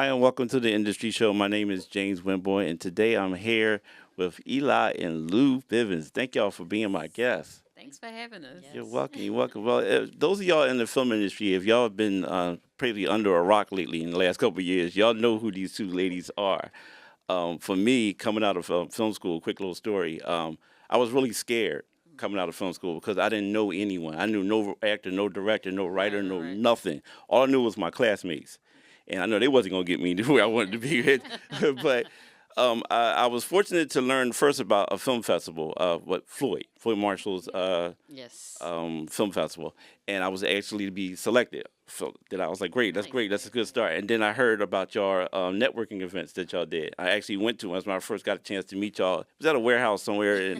Hi, and welcome to the Industry Show. My name is James Winborn, and today I'm here with Eli and Lou Bevins. Thank y'all for being my guests. Thanks for having us. You're welcome. You're welcome. Well, those of y'all in the film industry, if y'all have been pretty under a rock lately in the last couple of years, y'all know who these two ladies are. For me, coming out of film school, quick little story, I was really scared coming out of film school because I didn't know anyone. I knew no actor, no director, no writer, no nothing. All I knew was my classmates. And I know they wasn't going to get me to where I wanted to be. But I was fortunate to learn first about a film festival, Floyd Marshall's Yes. film festival, and I was actually to be selected. So that I was like, great, that's Nice. great, that's a good start. And then I heard about your networking events that y'all did. I actually went to one. That's when I first got a chance to meet y'all. It was at a warehouse somewhere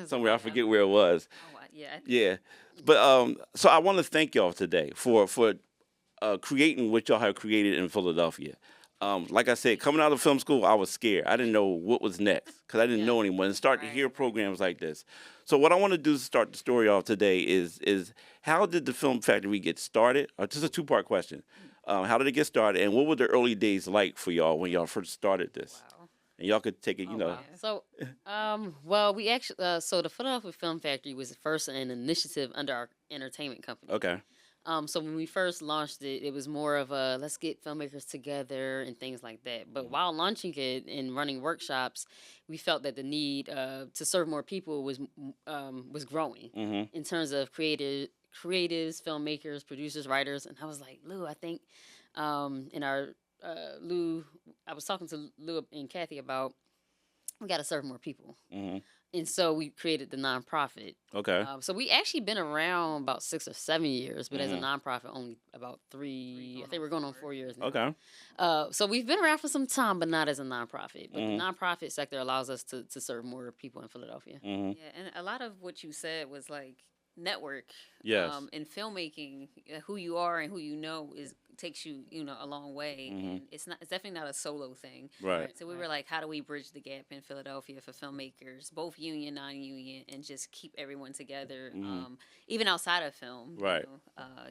somewhere I forget where it was. Oh, yeah. Yeah, but so I want to thank y'all today for creating what y'all have created in Philadelphia. Like I said, coming out of film school, I was scared. I didn't know what was next because I didn't know anyone. And start to hear programs like this. So what I want to do to start the story off today is how did the Film Factory get started? Just a two-part question. How did it get started, and what were the early days like for y'all when y'all first started this? Wow. And y'all could take it, you know. Wow. So, well, we actually, so the Philadelphia Film Factory was first an initiative under our entertainment company. Okay. So when we first launched it, it was more of a let's get filmmakers together and things like that. But while launching it and running workshops, we felt that the need to serve more people was growing in terms of creatives, filmmakers, producers, writers. And I was like, Lou, I think in our Lou, I was talking to Lou and Kathy about we got to serve more people. And so we created the nonprofit. Okay. So we actually been around about 6 or 7 years, but as a nonprofit, only about 3. I think we're going on 4 years now. Okay. So we've been around for some time, but not as a nonprofit. But the nonprofit sector allows us to serve more people in Philadelphia. Yeah, and a lot of what you said was like network. Yes. In filmmaking, who you are and who you know takes you a long way. And it's definitely not a solo thing. Right. So we were like, how do we bridge the gap in Philadelphia for filmmakers, both union, non-union, and just keep everyone together, even outside of film. Right.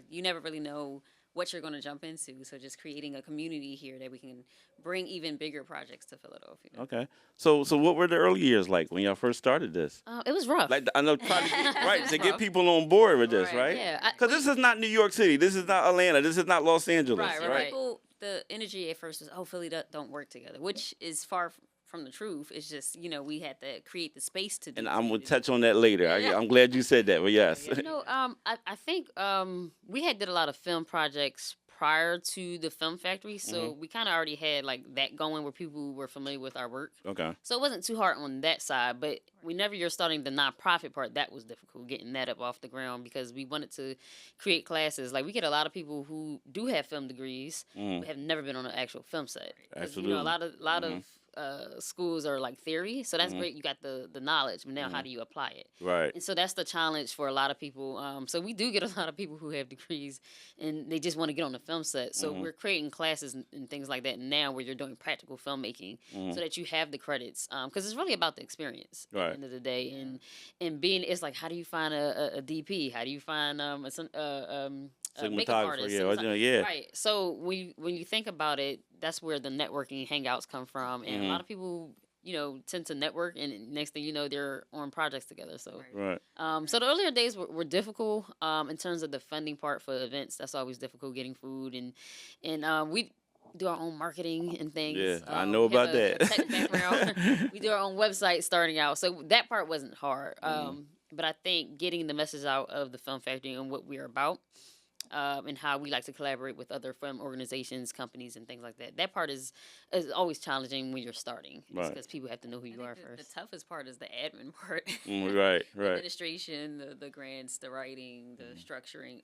You never really know what you're going to jump into. So just creating a community here that we can bring even bigger projects to Philadelphia. Okay. So what were the early years like when y'all first started this? It was rough. Like I know, trying to get, to get people on board with this, right? Yeah. Because this is not New York City. This is not Atlanta. This is not Los Angeles, right? People, the energy at first was, Philly don't work together, which is far from the truth. It's just, we had to create the space to do And I'm going to touch on that later. I'm glad you said that, but yes. I think we did a lot of film projects prior to the Film Factory, so we kind of already had like that going where people were familiar with our work. Okay. So it wasn't too hard on that side, but whenever you're starting the nonprofit part, that was difficult, getting that up off the ground because we wanted to create classes. Like we get a lot of people who do have film degrees but have never been on an actual film set. Absolutely. A lot of schools are like theory, so that's great. You got the knowledge, but now how do you apply it? Right. And so that's the challenge for a lot of people. So we do get a lot of people who have degrees and they just want to get on the film set. So we're creating classes and things like that now where you're doing practical filmmaking so that you have the credits. Because it's really about the experience at the end of the day. And being, it's like, how do you find a DP? How do you find a makeup artist? Yeah. Right. So when you think about it, that's where the networking hangouts come from. And a lot of people, tend to network, and next thing you know, they're on projects together. So, Right. So the earlier days were difficult in terms of the funding part for events. That's always difficult, getting food, and we do our own marketing and things. Yeah, I know about that. A tech background. We do our own website starting out, so that part wasn't hard. But I think getting the message out of the Film Factory and what we're about. And how we like to collaborate with other film organizations, companies, and things like that. That part is always challenging when you're starting, because people have to know who you are first. The toughest part is the admin part. Right. The administration, the grants, the writing, the structuring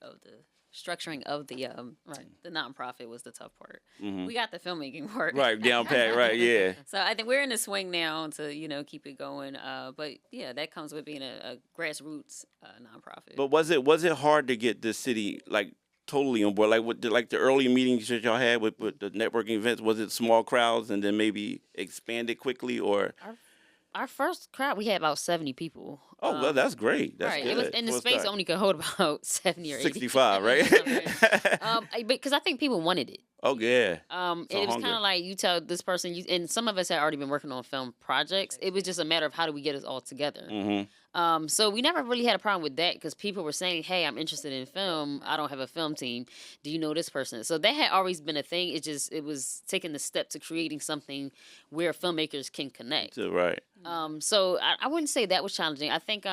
of the nonprofit was the tough part. We got the filmmaking part. Right, down pat, right, yeah. So I think we're in the swing now to keep it going. But yeah, that comes with being a grassroots nonprofit. But was it hard to get the city like totally on board? Like the early meetings that y'all had with the networking events, was it small crowds and then maybe expanded quickly, or? Our first crowd, we had about 70 people. Oh, well, that's great. That's good. It was, and the space only could hold about 70 or 80. 65, right? Because I think people wanted it. Oh yeah. And So it was hunger. kind of like you tell this person, and some of us had already been working on film projects. It was just a matter of how do we get us all together. So we never really had a problem with that because people were saying, "Hey, I'm interested in film. I don't have a film team. Do you know this person?" So that had always been a thing. It was taking the step to creating something where filmmakers can connect. So, right. So I wouldn't say that was challenging. I think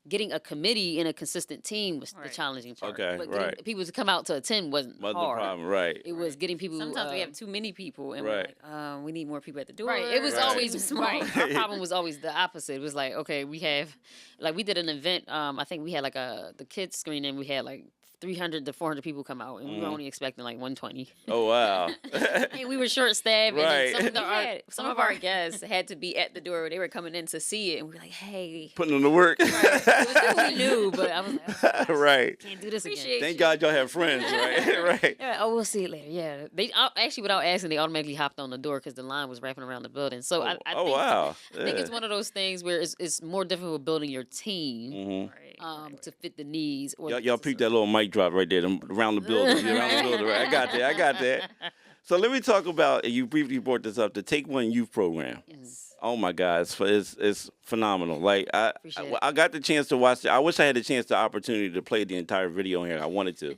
getting a committee and a consistent team was the Right. challenging part. Okay, But getting right. people to come out to attend wasn't Wasn't the hard. problem, right? It was getting people. Sometimes we have too many people, and Right. we're like, we need more people at the door. Right. It was Right. always Too small. right. Our problem was always the opposite. It was like, okay, we have, like, we did an event. I think we had like the kids screening. We had like 300 to 400 people come out, and we were only expecting like 120. Oh wow. And we were short staffed. Right. And Some of our guests had to be at the door. They were coming in to see it, and we were like, "Hey, Putting them to work. It was people we knew, but I was like, oh, gosh, Right. can't do this again. appreciate Thank you." God y'all have friends, right? Right. Yeah, oh, we'll see it later. Yeah, they actually without asking, they automatically hopped on the door because the line was wrapping around the building. So I Oh think, wow. I think it's Yeah. one of those things where it's more difficult building your team Right. to fit the needs. Or Y'all peeped that little mic drop right there, around the building, around the building. Right? I got that. I got that. So let me talk about. You briefly brought this up, the Take One Youth Program. Yes. Oh my God, it's phenomenal. Like Appreciate it. I got the chance to watch it. I wish I had the chance, the opportunity to play the entire video here. I wanted to,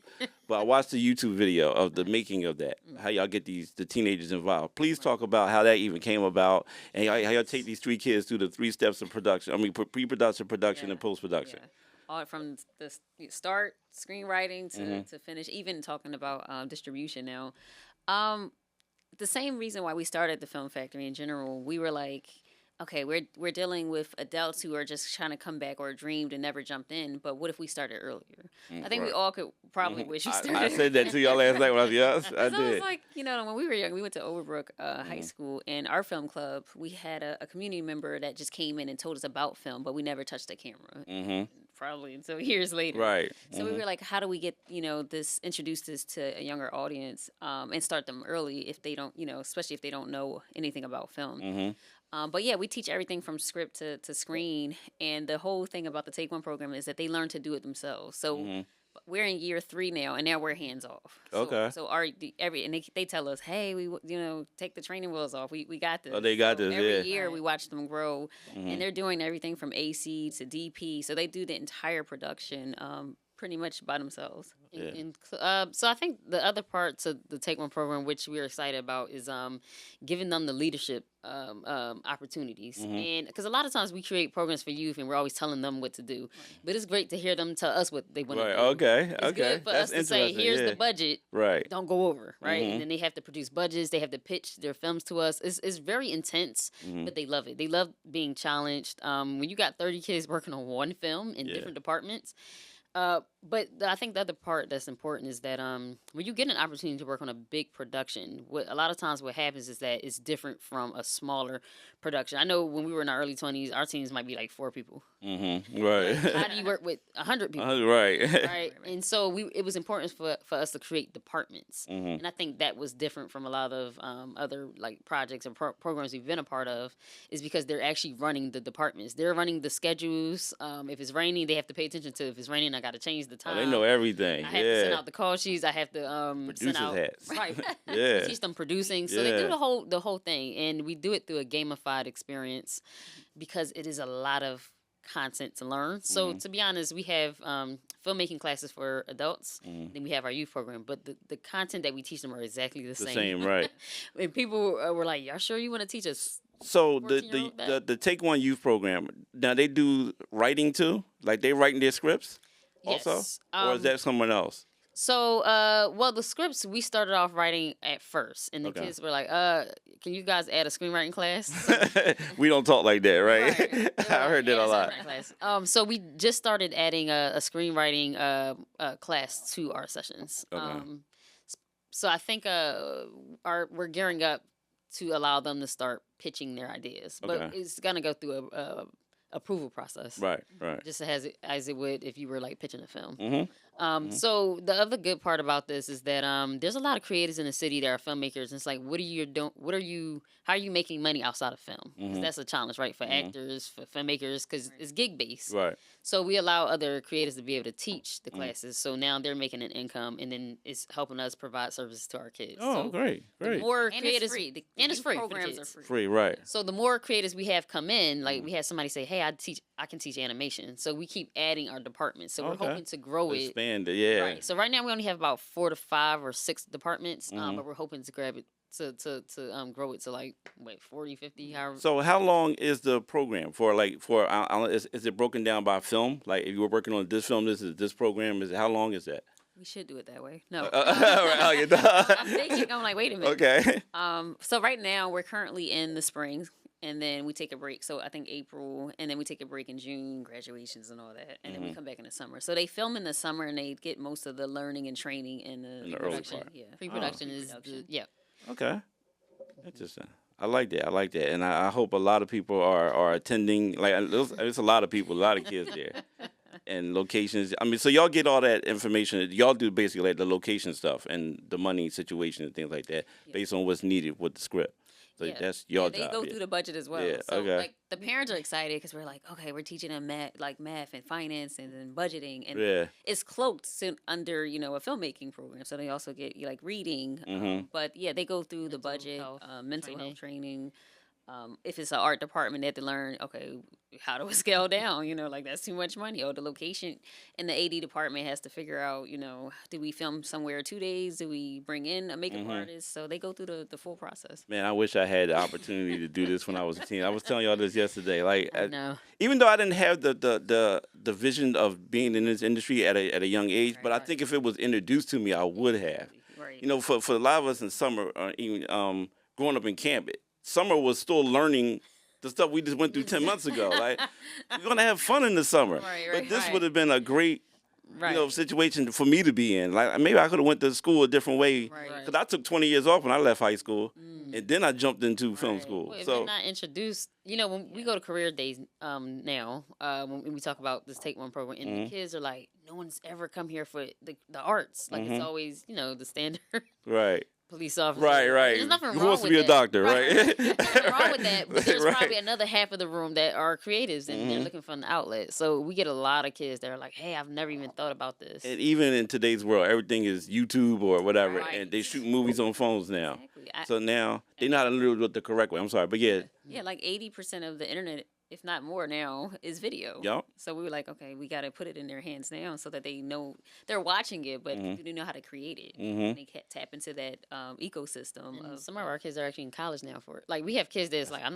but I watched the YouTube video of the making of that. How y'all get the teenagers involved. Please talk about how that even came about and how y'all take these three kids through the 3 steps of production. I mean, pre-production, production, and post-production. Yeah. All from the start, screenwriting to finish, even talking about distribution now. The same reason why we started the Film Factory in general, we were like, okay, we're dealing with adults who are just trying to come back or dreamed and never jumped in. But what if we started earlier? I think we right. all could probably wish we started. I said that to y'all last night when I was yes, I So did. it's like, when we were young, we went to Overbrook High School, and our film club, we had a community member that just came in and told us about film, but we never touched the camera. Probably until years later. Right. So we were like, how do we get, introduce this to a younger audience and start them early if they don't, especially if they don't know anything about film. But yeah, we teach everything from script to screen. And the whole thing about the Take One program is that they learn to do it themselves. So we're in year 3 now, and now we're hands off. So, Okay. So they tell us, hey, we take the training wheels off. We got this. Oh, they got So this, every yeah. year we watch them grow, and they're doing everything from AC to DP. So they do the entire production pretty much by themselves. So I think the other parts of the Take One program, which we're excited about, is giving them the leadership opportunities. And because a lot of times we create programs for youth and we're always telling them what to do, but it's great to hear them tell us what they want to Right. do. Okay. It's Okay. good for That's us to say, interesting, here's yeah. the budget. Right. Don't go over, right? And then they have to produce budgets. They have to pitch their films to us. It's very intense, but they love it. They love being challenged. When you got 30 kids working on one film in different departments. But I think the other part that's important is that when you get an opportunity to work on a big production, a lot of times what happens is that it's different from a smaller production. I know when we were in our early 20s, our teams might be like 4 people. Right. How do you work with 100 people? Right. Right. And so it was important for us to create departments. And I think that was different from a lot of other like projects and programs we've been a part of, is because they're actually running the departments. They're running the schedules. If it's raining, they have to pay attention to if it's raining, I got to change the time. Oh, they know everything. I have to send out the call sheets. I have to send Producers out hats. right. Yeah. Teach them producing. So they Yeah. do the whole thing, and we do it through a gamified experience because it is a lot of content to learn. So to be honest, we have filmmaking classes for adults, then we have our youth program, but the content that we teach them are exactly the The same, right. And people were like, "Y'all sure you want to teach us?" So 14-year-old that? the Take One Youth Program, now they do writing too? Like they writing their scripts also? Yes. Or is that someone else? So, well, the scripts we started off writing at first, and the Okay. kids were like, "Can you guys add a screenwriting class?" We don't talk like that, right? Right. I heard that a lot. Class. So we just started adding a screenwriting class to our sessions. Okay. So I think we're gearing up to allow them to start pitching their ideas, but Okay. it's gonna go through a approval process. Right, right. Just as it would if you were like pitching a film. Mm-hmm. So the other good part about this is that there's a lot of creators in the city that are filmmakers. And it's like, how are you making money outside of film? 'Cause that's a challenge, right, for actors, for filmmakers, because it's gig based. Right. So we allow other creators to be able to teach the classes. So now they're making an income, and then it's helping us provide services to our kids. Oh, So great, the great. more And creators, it's free. The and it's youth free for the programs are kids. free. Free, right. So the more creators we have come in, like we had somebody say, "Hey, I can teach animation." So we keep adding our departments. So we're Okay. hoping to grow it. Expand it, yeah. Right. So right now we only have about 4 to 5 or 6 departments, but we're hoping to grab it to grow it to like 40, 50, however. So how long is the program for? Like is it broken down by film? Like if you were working on this film, this program is how long is that? We should do it that way. No. Right, I'm thinking, I'm like, wait a minute. okay. So right now we're currently in the spring, and then we take a break. So I think April, and then we take a break in June, graduations and all that, and then we come back in the summer. So they film in the summer, and they get most of the learning and training in the early production. part. Yeah. Pre-production is Pre-production. yeah. Okay. Interesting. I like that, and I hope a lot of people are attending. Like there's a lot of people, a lot of kids there, and locations. I mean, so y'all get all that information. Y'all do basically like the location stuff and the money situation and things like that, based on what's needed with the script. So that's your They job. go through the budget as well. Yeah, So okay. like the parents are excited because we're like, okay, we're teaching them math and finance and budgeting, and Yeah. it's cloaked under a filmmaking program. So they also get like reading, but yeah, they go through the budget, mental health training. If it's an art department, they have to learn, okay, how do we scale down? Like that's too much money. The location, and the AD department has to figure out, do we film somewhere 2 days? Do we bring in a makeup artist? So they go through the full process. Man, I wish I had the opportunity to do this when I was a teen. I was telling y'all this yesterday. Like, No. even though I didn't have the vision of being in this industry at a young age, but I think if it was introduced to me, I would have. Right. For a lot of us in summer, even growing up in camp, summer was still learning the stuff we just went through 10 months ago. Like, we're gonna have fun in the summer. But this would have been a great situation for me to be in. Like maybe I could have went to school a different way. Right. Because I took 20 years off when I left high school, and then I jumped into film school. Well, if So you're not introduced, when we go to career days now, when we talk about this Take One program, and the kids are like, no one's ever come here for the arts. Like it's always, the standard right. police officer. Right. There's nothing wrong Who wants to with be a that. doctor, right? There's nothing wrong with that, but there's Right. probably another half of the room that are creatives and they're looking for an outlet. So we get a lot of kids that are like, hey, I've never even thought about this. And even in today's world, everything is YouTube or whatever, Right. and they shoot movies on phones now. Exactly. So now they know how to do it the correct way. I'm sorry, but yeah. Yeah, like 80% of the internet, if not more now, is video. Yup. So we were like, okay, we got to put it in their hands now so that they know they're watching it, but they know how to create it. And they can't tap into that ecosystem. And some of our kids are actually in college now for it. Like we have kids that's like, I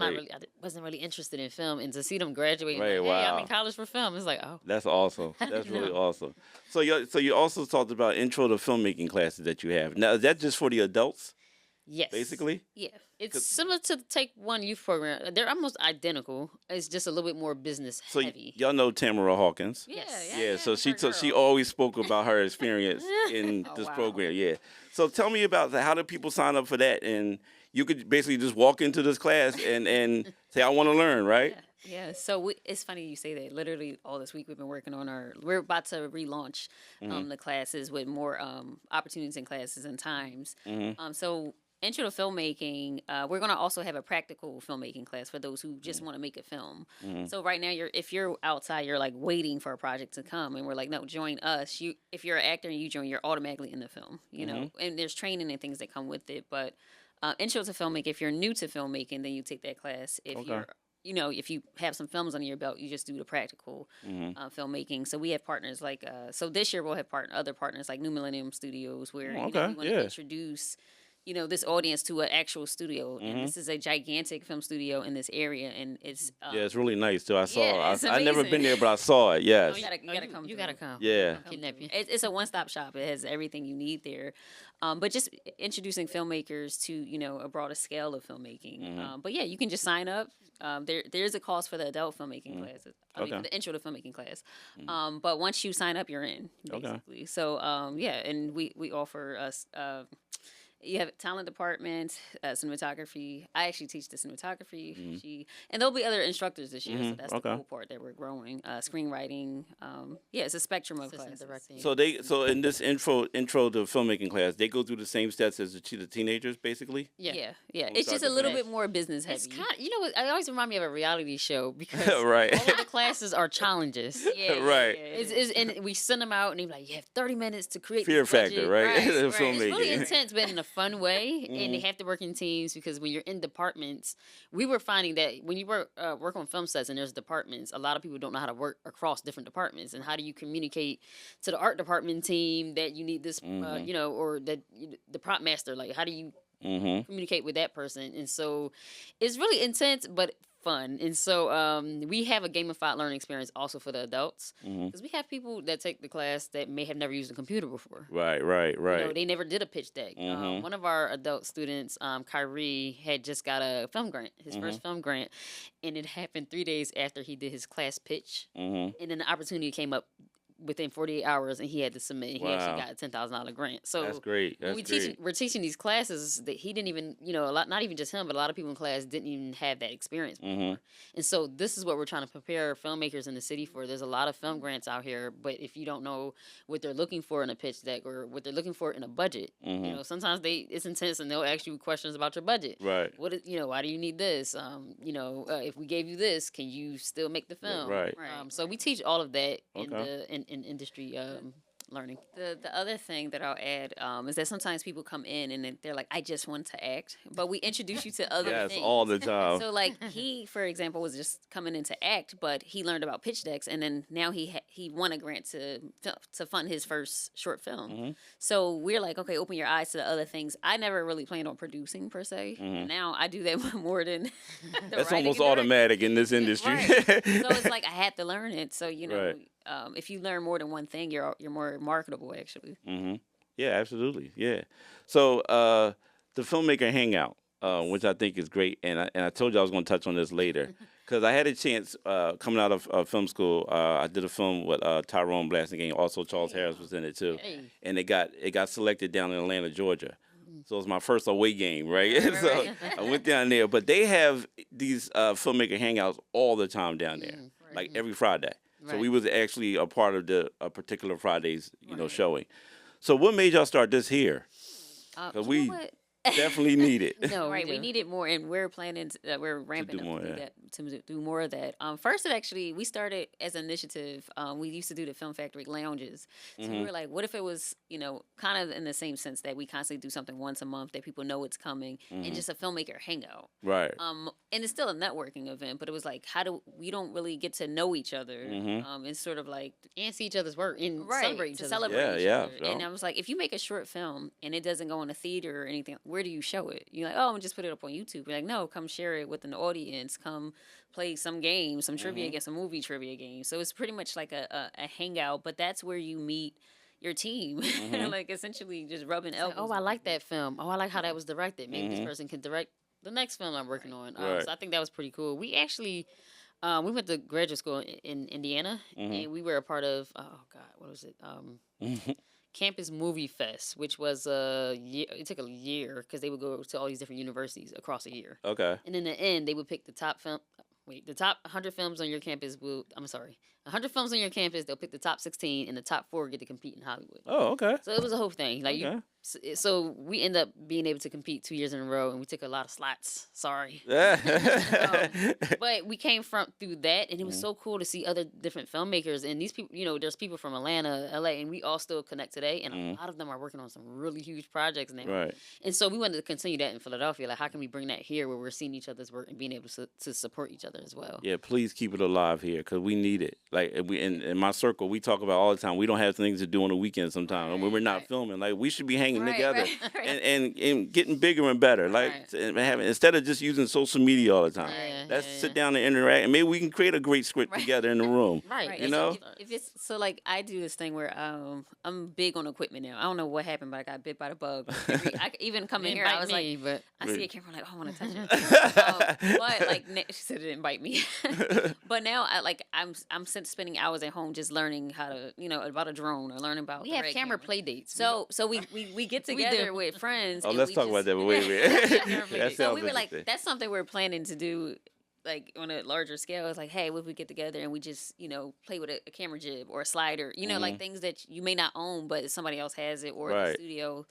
wasn't really interested in film, and to see them graduate, Right, like, hey, I'm wow. in college for film. It's like, oh, That's awesome. That's really awesome. So you also talked about intro to filmmaking classes that you have. Now is that just for the adults, yes, basically? yeah. It's similar to the Take One youth program. They're almost identical. It's just a little bit more business So heavy. y'all know Tamara Hawkins. Yes. So she her she girl. always spoke about her experience in Oh, this wow. program. Yeah. So tell me about how do people sign up for that? And you could basically just walk into this class and say, I want to learn, right? Yeah, so it's funny you say that. Literally all this week we've been working on we're about to relaunch the classes with more opportunities and classes and times. So Intro to Filmmaking, we're going to also have a practical filmmaking class for those who just want to make a film. So right now, if you're outside, you're like waiting for a project to come, and we're like, no, join us. If you're an actor and you join, you're automatically in the film, and there's training and things that come with it. But Intro to Filmmaking, if you're new to filmmaking, then you take that class. If you're if you have some films under your belt, you just do the practical filmmaking. So we have partners like, so this year we'll have other partners like New Millennium Studios, where we want to introduce this audience to an actual studio, and this is a gigantic film studio in this area, and it's It's really nice too. I saw yeah, it. it's I never been amazing. there, but I saw it. Yes. you gotta come. You through. gotta come. Yeah. I'll kidnap you. It's a one-stop shop. It has everything you need there, but just introducing filmmakers to a broader scale of filmmaking. But yeah, you can just sign up. There's a cost for the adult filmmaking classes. I mean, for the intro to filmmaking class. But once you sign up, you're in basically. So yeah, and we offer us. You have talent department, cinematography. I actually teach the cinematography. Mhm. And there'll be other instructors this year, so Mhm. that's the Okay. cool part that we're growing. Screenwriting. Yeah, it's a spectrum of Assistant classes. directing. So in this intro to filmmaking class, they go through the same steps as the teenagers, basically. Yeah, yeah. From It's start just a to little finish. bit more business heavy. It's kind of, you know, what, it always remind me of a reality show because Right. all of the classes are challenges. Yeah, yeah, Right. yeah, And we send them out, and they're like, "You have 30 minutes to create Fear this factor, budget." right? Right, The right. It's really filmmaking. intense, but in a fun way. And they Mhm. have to work in teams because when you're in departments, we were finding that when you work on film sets and there's departments, a lot of people don't know how to work across different departments. And how do you communicate to the art department team that you need this, Mhm. or that the prop master? Like, how do you Mhm. communicate with that person? And so it's really intense, but fun. And so we have a gamified learning experience also for the adults Mhm. because we have people that take the class that may have never used a computer before. Right. You know, they never did a pitch deck. Mhm. One of our adult students, Kyrie, had just got a film grant, his first film grant, and it happened 3 days after he did his class pitch. Mhm. And then the opportunity came up within 48 hours, and he had to submit. And he actually Wow. got a $10,000 grant. So That's great. when That's great. we're teaching these classes that he didn't even, a lot, not even just him, but a lot of people in class didn't even have that experience before. Mhm. And so this is what we're trying to prepare filmmakers in the city for. There's a lot of film grants out here, but if you don't know what they're looking for in a pitch deck or what they're looking for in a budget, Mhm. sometimes it's intense and they'll ask you questions about your budget. Right. What is, why do you need this? If we gave you this, can you still make the film? Right. Right. So we teach all of that in Okay. the in industry learning. The other thing that I'll add is that sometimes people come in and they're like, I just want to act, but we introduce you to other Yes, things. all the time. So like he, for example, was just coming in to act, but he learned about pitch decks, and then now he won a grant to fund his first short film. Mhm. So we're like, okay, open your eyes to the other things. I never really planned on producing per se. Mhm. Now I do that more than the That's writing almost and directing. automatic in this industry. Right. So it's like I had to learn it. So Right. if you learn more than one thing, you're more marketable actually. hmm Yeah, absolutely. Yeah. So the filmmaker hangout, which I think is great, and I told you I was going to touch on this later because I had a chance coming out of film school. I did a film with Tyrone Blasingame. Also, Charles Harris was in it too, Hey. and it got selected down in Atlanta, Georgia. So it was my first away game, right? Right, So right. I went down there, but they have these filmmaker hangouts all the time down there, like every Friday. So we Right. was actually a part of the particular Friday's, Right. showing. So what made y'all start this here? 'Cause You we know what? Definitely need it. No, Right, we do. need it more, and we're planning. We're ramping do up more, to do yeah. that, to do more of that. First, we started as an initiative. We used to do the Film Factory lounges, so we were like, what if it was, kind of in the same sense that we constantly do something once a month that people know it's coming, and just a filmmaker hangout. Right. And it's still a networking event, but it was like, we don't really get to know each other. It's sort of like And see each other's work and right celebrate each to other's celebrate work. each Yeah, other. yeah, And yeah. I was like, if you make a short film and it doesn't go in a theater or anything, where do you show it? You're like, oh, I'm just put it up on YouTube. We're like, no, come share it with an audience. Come play some games, some trivia games, some movie trivia games. So it's pretty much like a hangout, but that's where you meet your team, like essentially just rubbing It's like, elbows. oh, I with like people. that film. Oh, I like how that was directed. Maybe this person can direct the next film I'm working on. Right. So I think that was pretty cool. We actually, we went to graduate school in Indiana, and we were a part of, oh God, what was it? Campus Movie Fest, which was a year. It took a year because they would go to all these different universities across a year, Okay. and in the end, they would pick the top film. Wait, the top 100 films on your campus will. I'm sorry, 100 films on your campus. They'll pick the top 16, and the top 4 get to compete in Hollywood. Oh, okay. So it was a whole thing. Like Okay. so we end up being able to compete 2 years in a row, and we took a lot of slots. Sorry. But we came from through that, and it was so cool to see other different filmmakers. And these people, there's people from Atlanta, LA, and we all still connect today. And a lot of them are working on some really huge projects now. Right. And so we wanted to continue that in Philadelphia. Like, how can we bring that here where we're seeing each other's work and being able to support each other as well? Yeah, please keep it alive here because we need it. Like we in my circle, we talk about all the time. We don't have things to do on the weekend sometimes, and when we're not filming, like we should be hanging Right, together right. and getting bigger and better. Like Right. and having instead of just using social media all the time. Yeah, Let's yeah, sit yeah. down and interact, and maybe we can create a great script together in the room. Right. Right. You and know? so if it's so, like I do this thing where I'm big on equipment now. I don't know what happened, but I got bit by the bug. I even come in Didn't here, I bite was me, like, but I see a camera, I'm like, oh, I want to touch it. But like she said, it didn't bite me. But now I'm spending hours at home just learning how to, about a drone or learning about We the have red camera play dates. So we get together with friends. Oh, and let's we talk just, about that. But wait a minute. That So sounds we were like, interesting. that's something we're planning to do, like on a larger scale. It's like, hey, what if we get together and we just, play with a camera jib or a slider, like things that you may not own, but somebody else has it, or the Right. studio,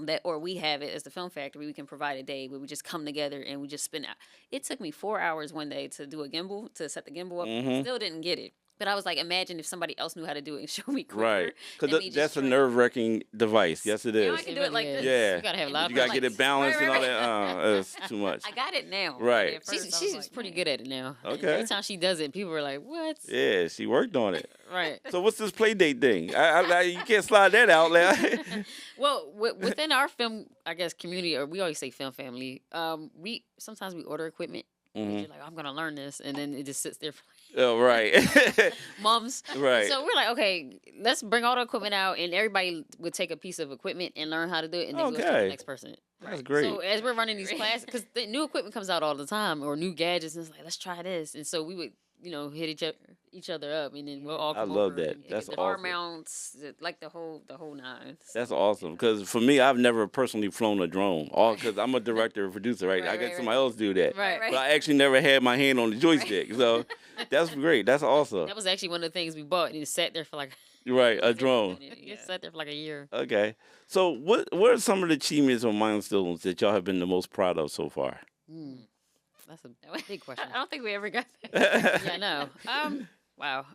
that, or we have it as the film factory. We can provide a day where we just come together and we just spend. It took me 4 hours one day to do a gimbal, to set the gimbal up. Still didn't get it. But I was like, imagine if somebody else knew how to do it and show me quicker. Right. than Because me just that's a trying- nerve-wracking device. Yes, it Now is. I can do it like really this. is. Yeah. You gotta have a And lot You of got to like- get it balanced and all right. that. That's too much. I got it now. Right. At first I was She's like, pretty man. good at it now. And Okay. every time she does it, people are like, "What?" Yeah, she worked on it. Right. So what's this play date thing? You can't slide that out. Well, within our film, I guess, community, or we always say film family. We sometimes we order equipment. Mhm. You're like, I'm gonna learn this, and then it just sits there for Oh, right. months. Right. So we're like, okay, let's bring all the equipment out, and everybody would take a piece of equipment and learn how to do it, and then go to the Okay. next person. That's great. So as we're running these classes, because the new equipment comes out all the time, or new gadgets, and it's like, let's try this, and so we would, hit each other up, and then we'll all I come love over that. and That's get the Bar awesome. mounts, like the whole nine. That's awesome. Because for me, I've never personally flown a drone. All because I'm a director and producer, right? I Right, got right, somebody else do that. Right. But I actually never had my hand on the joystick. So that's great. That's awesome. That was actually one of the things we bought, and it sat there for like Right, a drone. it sat there for like a year. Okay. So what are some of the achievements or milestones that y'all have been the most proud of so far? That's a big question. I don't think we ever got that. Yeah, I know. Wow.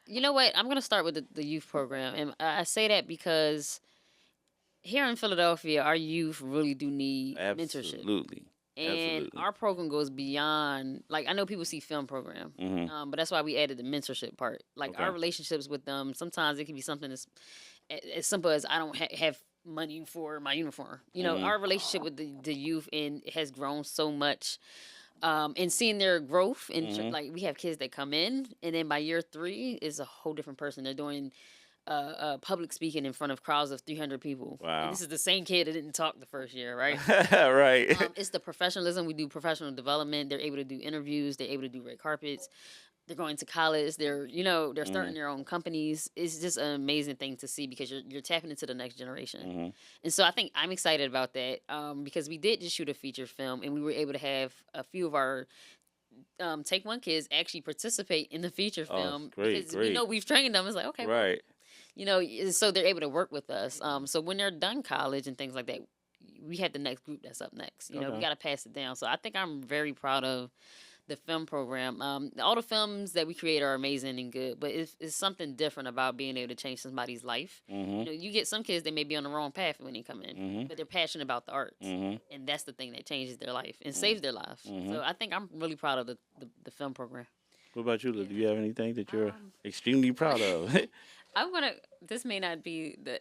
You know what? I'm gonna start with the youth program, and I say that because here in Philadelphia, our youth really do need mentorship, Absolutely. and Absolutely. our program goes beyond. Like I know people see film program, but that's why we added the mentorship part. Like Okay. our relationships with them, sometimes it can be something as simple as I don't have money for my uniform. Our relationship with the youth has grown so much. And seeing their growth, and like we have kids that come in, and then by year 3 is a whole different person. They're doing public speaking in front of crowds of 300 people. Wow. And this is the same kid that didn't talk the first year, right? Right. It's the professionalism. We do professional development. They're able to do interviews. They're able to do red carpets. They're going to college. They're starting their own companies. It's just an amazing thing to see because you're tapping into the next generation. And so I think I'm excited about that because we did just shoot a feature film, and we were able to have a few of our Take One kids actually participate in the feature film great, because we know we've trained them. It's like, okay, well, Right. so they're able to work with us. So when they're done college and things like that, we have the next group that's up next. We got to pass it down. So I think I'm very proud of the film program. All the films that we create are amazing and good, but it's something different about being able to change somebody's life. You get some kids that may be on the wrong path when they come in, but they're passionate about the arts, and that's the thing that changes their life and saves their lives. So I think I'm really proud of the film program. What about you, Liz? Do you have anything that you're extremely proud of? This may not be the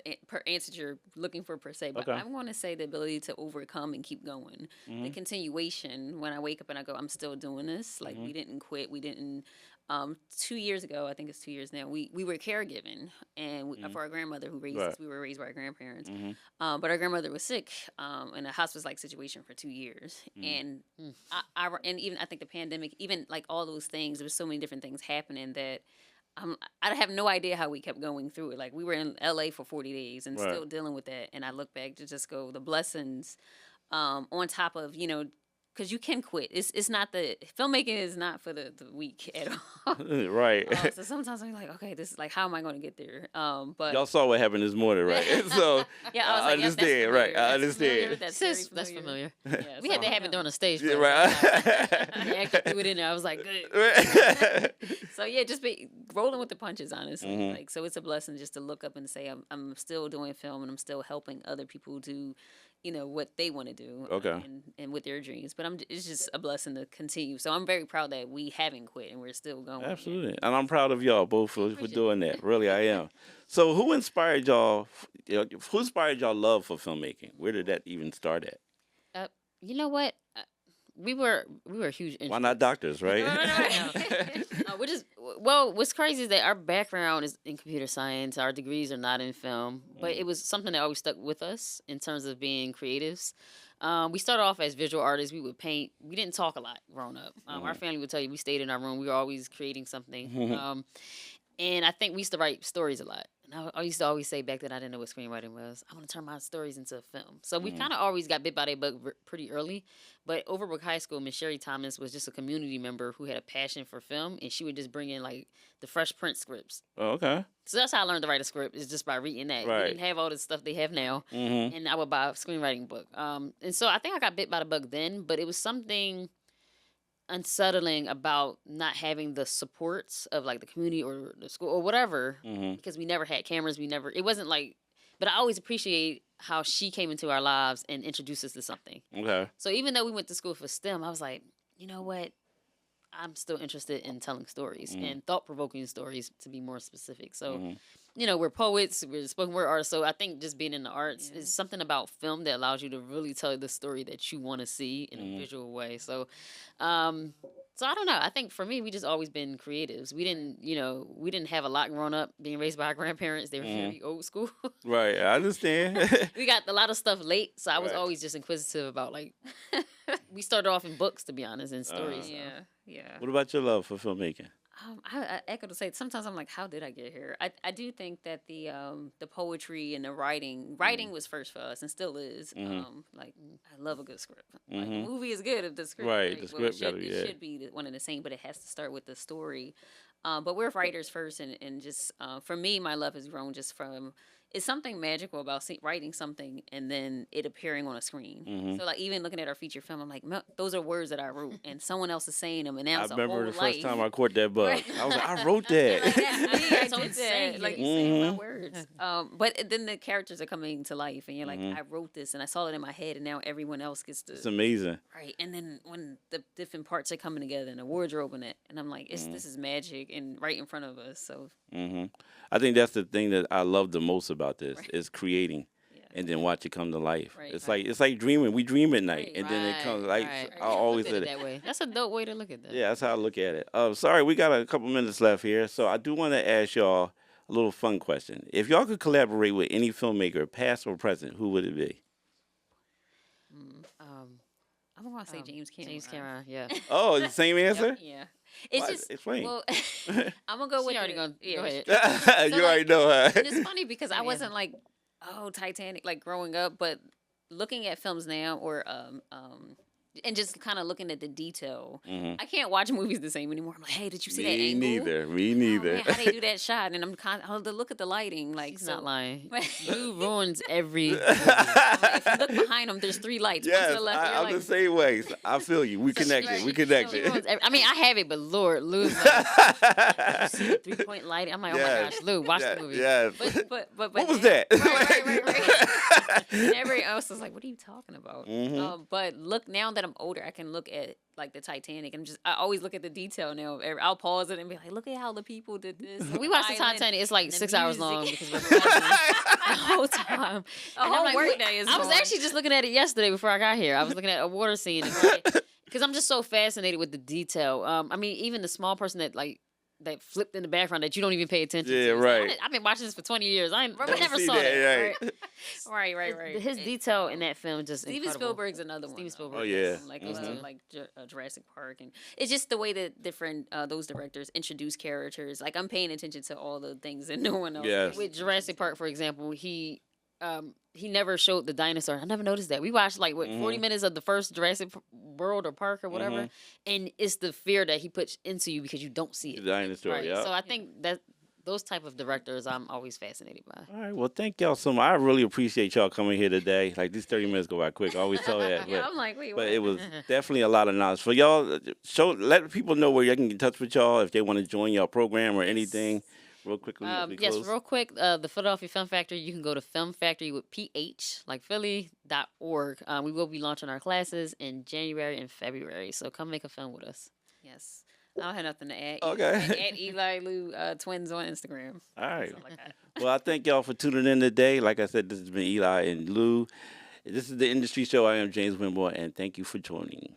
answer you're looking for per se, but Okay. I'm going to say the ability to overcome and keep going. The continuation, when I wake up and I go, I'm still doing this. Like, we didn't quit. We didn't, 2 years ago, I think it's 2 years now, we were caregiving and for our grandmother who raised us. We were raised by our grandparents. But our grandmother was sick in a hospice-like situation for 2 years. And and even, I think the pandemic, even like all those things, there was so many different things happening that I have no idea how we kept going through it. Like, we were in LA for 40 days and still dealing with that. And I look back to just go, the blessings on top of, because you can quit. It's not filmmaking is not for the weak at all. Right. So sometimes I'm like, okay, this is like, how am I going to get there? But Y'all saw what happened this morning, right? So yeah, I was I like, understand, yep, right? I that's familiar. understand. That's very That's familiar. Yeah, We so had to I have it know. during a stage. Yeah, play. right. They actually threw it in there. I was like, good. So yeah, just be rolling with the punches, honestly. Like, so it's a blessing just to look up and say, I'm still doing film and I'm still helping other people do, what they want to do. Okay. And with their dreams. But it's just a blessing to continue. So I'm very proud that we haven't quit and we're still going. Absolutely. And I'm proud of y'all both for doing that. Really, I am. So who inspired y'all? Who inspired y'all love for filmmaking? Where did that even start at? You know what? we were huge. Why not doctors, right? We're just well. What's crazy is that our background is in computer science. Our degrees are not in film, but it was something that always stuck with us in terms of being creatives. We started off as visual artists. We would paint. We didn't talk a lot growing up. Our family would tell you we stayed in our room. We were always creating something. And I think we used to write stories a lot. And I used to always say back then I didn't know what screenwriting was. I want to turn my stories into a film. So we kind of always got bit by that bug pretty early. But Overbrook High School, Miss Sherry Thomas was just a community member who had a passion for film, and she would just bring in like the Fresh Prince scripts. Oh, okay. So that's how I learned to write a script, is just by reading that. Right. We didn't have all the stuff they have now, and I would buy a screenwriting book. And so I think I got bit by the bug then, but it was something unsettling about not having the supports of like the community or the school or whatever, because we never had cameras. It wasn't like, but I always appreciate how she came into our lives and introduced us to something. Okay. So even though we went to school for STEM, I was like, you know what? I'm still interested in telling stories and thought-provoking stories, to be more specific. So, you know, we're poets, we're spoken word artists. So I think just being in the arts is something about film that allows you to really tell the story that you want to see in a visual way. So, so I don't know. I think for me, we just always been creatives. We didn't have a lot growing up. Being raised by our grandparents, they were very old school. Right, I understand. We got a lot of stuff late, so I was Right. always just inquisitive about like. We started off in books, to be honest, and stories. So. Yeah. What about your love for filmmaking? I echo to say, sometimes I'm like, how did I get here? I do think that the poetry and the writing was first for us and still is. Like, I love a good script. Like, a movie is good if the script Right, great. the script gotta be, it should be one and the same, but it has to start with the story. But we're writers first, and just for me, my love has grown just from. It's something magical about writing something and then it appearing on a screen. So like even looking at our feature film, I'm like, those are words that I wrote, and someone else is saying them, and now I it's a remember whole the life. first time I caught that bug. I was like, I wrote that. I So did insane. that. Like, you saying my words. But then the characters are coming to life, and you're like, I wrote this, and I saw it in my head, and now everyone else gets to. It's amazing. Right, and then when the different parts are coming together, and the wardrobe in it, and I'm like, this is magic, and right in front of us. So. I think that's the thing that I love the most about this is creating. And then watch it come to life. Right, it's like dreaming. We dream at night, and then it comes. Like I always look at said it that way. That's a dope way to look at that. Yeah, that's how I look at it. Sorry, we got a couple minutes left here, so I do want to ask y'all a little fun question. If y'all could collaborate with any filmmaker, past or present, who would it be? I'm gonna say James Cameron. James Cameron, yeah. Oh, the same answer? Yeah. It's Why? just Explain. well, I'm gonna go She with already the- gonna yeah. go ahead. You already know her. And it's funny because I wasn't like, oh, Titanic, like growing up, but looking at films now or and just kind of looking at the detail. I can't watch movies the same anymore. I'm like, hey, did you see that Me angle? neither. Me Oh, neither. man, how they do that shot? And I'm kind of look at the lighting. Like, He's so, not lying. You ruins every. if you look behind them, there's 3 lights. One Yes, to the left, you're I'm like, the same way. So I feel you. We connected. We connected. I mean, I have it, but Lord, Lou's like, you see the 3-point light. I'm like, oh Yes. my gosh, Lou, watch the movie. Yes. but What was that? Right. And everybody else is like, what are you talking about? But look, now that I'm older, I can look at like the Titanic, and I always look at the detail now. I'll pause it and be like, look at how the people did this. We watched the island, Titanic. It's like and the 6 hours music. long because we're the whole time. A And I'm whole like, work wait, day is I was gone. actually just looking at it yesterday before I got here. I was looking at a water scene because I'm just so fascinated with the detail. I mean, even the small person that flipped in the background that you don't even pay attention to. Yeah, It's like, right. I've been watching this for 20 years. I never see saw that, that. right. Right. His detail in that film is just Steven incredible. Spielberg's another one. Steven though. Spielberg. Oh, yeah. Like Mhm. like Jurassic Park, and it's just the way that different those directors introduce characters. Like I'm paying attention to all the things that no one else. Yes. With Jurassic Park, for example, he never showed the dinosaur. I never noticed that. We watched 40 minutes of the first Jurassic World or Park or whatever, and it's the fear that he puts into you because you don't see The it. dinosaur, Right. yeah. So I think that those type of directors I'm always fascinated by. All right. Well, thank y'all so much. I really appreciate y'all coming here today. Like these 30 minutes go by quick. I always tell that. Yeah, but- I'm like, wait, But what? it was definitely a lot of knowledge for y'all. Let people know where you can get in touch with y'all if they want to join y'all program or anything. Real quickly. as we Yes, close. real quick, the Philadelphia Film Factory, you can go to Film Factory with PH, like Philly.org. We will be launching our classes in January and February, so come make a film with us. Yes. I don't have nothing to add. Okay. At Eli Lu Twins on Instagram. All right. Something like that. Well, I thank y'all for tuning in today. Like I said, this has been Eli and Lou. This is the Industry Show. I am James Winborn, and thank you for joining.